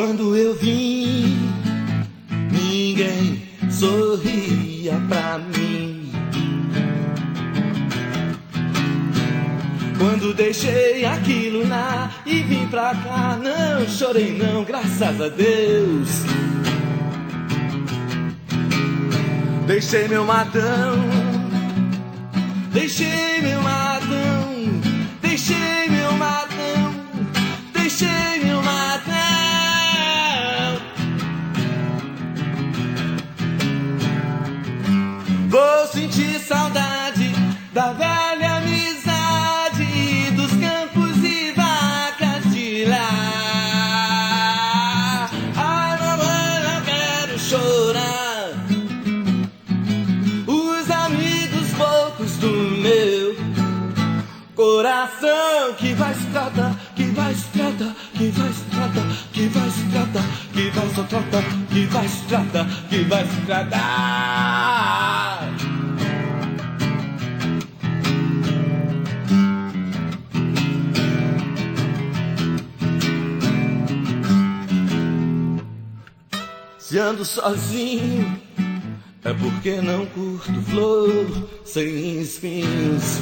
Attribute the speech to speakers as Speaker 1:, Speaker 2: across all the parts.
Speaker 1: Quando eu vim, ninguém sorria pra mim. Quando deixei aquilo lá e vim pra cá, não chorei não, graças a Deus. Deixei meu matão, deixei meu matão, deixei meu matão, deixei meu matão. Vou sentir saudade da velha amizade dos campos e vacas de lá. Ai, mamãe, não quero chorar. Os amigos poucos do meu coração que vai se tratar, que vai se tratar, que vai se tratar, que vai se tratar, que vai se tratar, que vai se tratar, que vai se tratar. Se ando sozinho é porque não curto flor sem espinhos.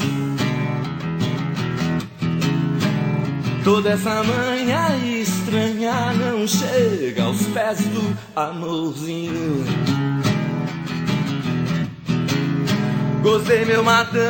Speaker 1: Toda essa manhã estranha não chega aos pés do amorzinho. Gostei meu matão,